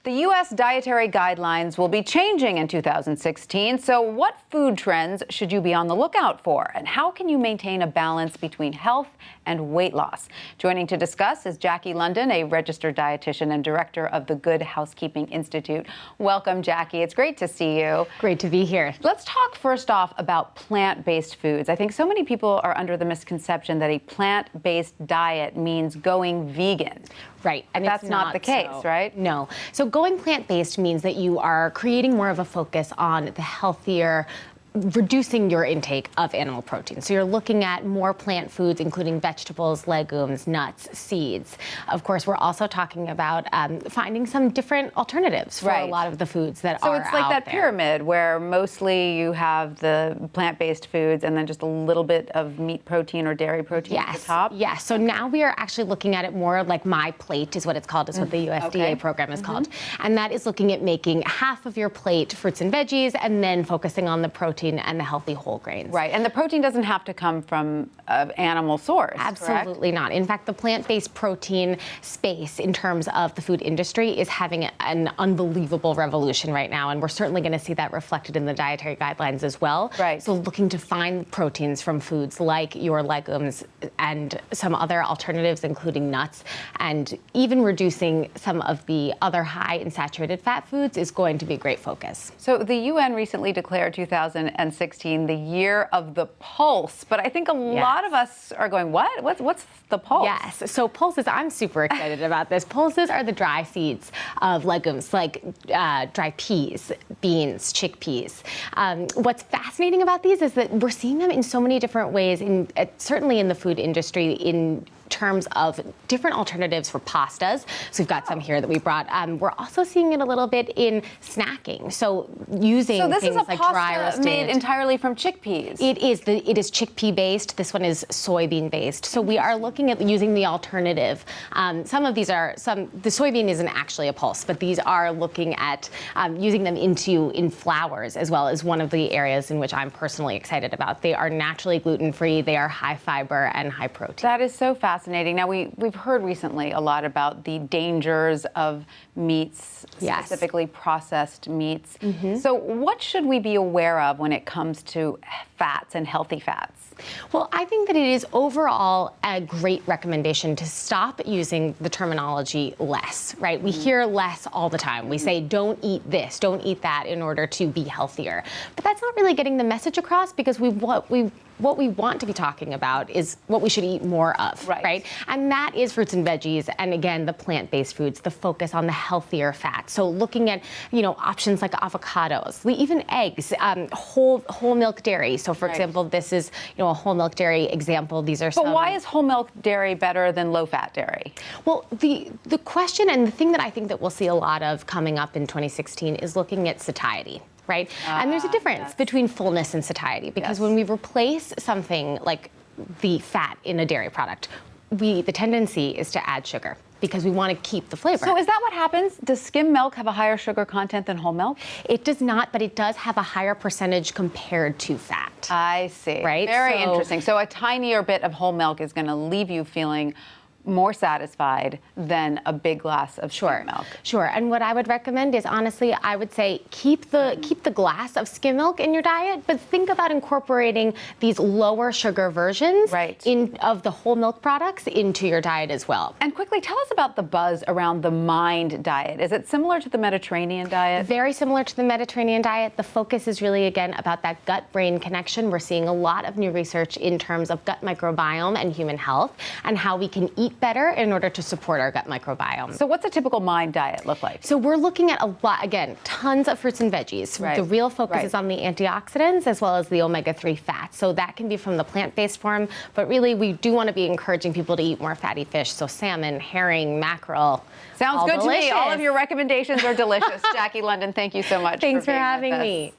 The U.S. dietary guidelines will be changing in 2016, so what food trends should you be on the lookout for? And how can you maintain a balance between health and weight loss? Joining to discuss is Jaclyn London, a registered dietitian and director of the Good Housekeeping Institute. Welcome, Jackie. It's great to see you. Great to be here. Let's talk first off about plant-based foods. I think so many people are under the misconception that a plant-based diet means going vegan. Right. And that's not the case, right? No. So going plant-based means that you are creating more of a focus on the healthier, reducing your intake of animal protein. So you're looking at more plant foods, including vegetables, legumes, nuts, seeds. Of course, we're also talking about finding some different alternatives for a lot of the foods that are out there. So it's like that pyramid where mostly you have the plant-based foods and then just a little bit of meat protein or dairy protein at the top? Yes. So now we are actually looking at it more like My Plate is what it's called, is what the USDA program is called. And that is looking at making half of your plate fruits and veggies and then focusing on the protein and the healthy whole grains. Right, and the protein doesn't have to come from an animal source, Absolutely not. In fact, the plant-based protein space in terms of the food industry is having an unbelievable revolution right now, and we're certainly going to see that reflected in the dietary guidelines as well. Right. So looking to find proteins from foods like your legumes and some other alternatives, including nuts, and even reducing some of the other high in saturated fat foods is going to be a great focus. So the UN recently declared 2016 the year of the pulse, but I think a lot of us are going, what? What's the pulse? Yes, so pulses, I'm super excited about this. Pulses are the dry seeds of legumes like dry peas, beans, chickpeas. What's fascinating about these is that we're seeing them in so many different ways, certainly in the food industry, in terms of different alternatives for pastas. So we've got some here that we brought. We're also seeing it a little bit in snacking. So using things like dry roasted. Made entirely from chickpeas. It is chickpea based. This one is soybean based. So we are looking at using the alternative. Some of these the soybean isn't actually a pulse, but these are looking at using them in flours as well as one of the areas in which I'm personally excited about. They are naturally gluten-free. They are high fiber and high protein. That is so fascinating. Now, we've heard recently a lot about the dangers of meats, specifically processed meats. So what should we be aware of when it comes to fats and healthy fats? Well, I think that it is overall a great recommendation to stop using the terminology less, right? We hear less all the time. We say, don't eat this, don't eat that in order to be healthier. But that's not really getting the message across, because what we want to be talking about is what we should eat more of, right? And that is fruits and veggies, and again, the plant-based foods, the focus on the healthier fats. So looking at, options like avocados, even eggs, whole milk dairy. So for example, this is, a whole milk dairy example. These are But why is whole milk dairy better than low-fat dairy? Well, the question and the thing that I think that we'll see a lot of coming up in 2016 is looking at satiety. Right? And there's a difference between fullness and satiety, because when we replace something like the fat in a dairy product, the tendency is to add sugar, because we want to keep the flavor. So is that what happens? Does skim milk have a higher sugar content than whole milk? It does not, but it does have a higher percentage compared to fat. I see. Right? Very interesting. So a tinier bit of whole milk is going to leave you feeling more satisfied than a big glass of skim milk. Sure. And what I would recommend is, honestly, I would say keep the glass of skim milk in your diet, but think about incorporating these lower sugar versions of the whole milk products into your diet as well. And quickly, tell us about the buzz around the MIND diet. Is it similar to the Mediterranean diet? Very similar to the Mediterranean diet. The focus is really, again, about that gut-brain connection. We're seeing a lot of new research in terms of gut microbiome and human health, and how we can eat better in order to support our gut microbiome. So what's a typical MIND diet look like? So we're looking at a lot, again, tons of fruits and veggies. The real focus is on the antioxidants as well as the omega-3 fats. So that can be from the plant-based form, but really we do want to be encouraging people to eat more fatty fish. So salmon, herring, mackerel. Sounds good to me. All of your recommendations are delicious. Jaclyn London, thank you so much. Thanks for having me.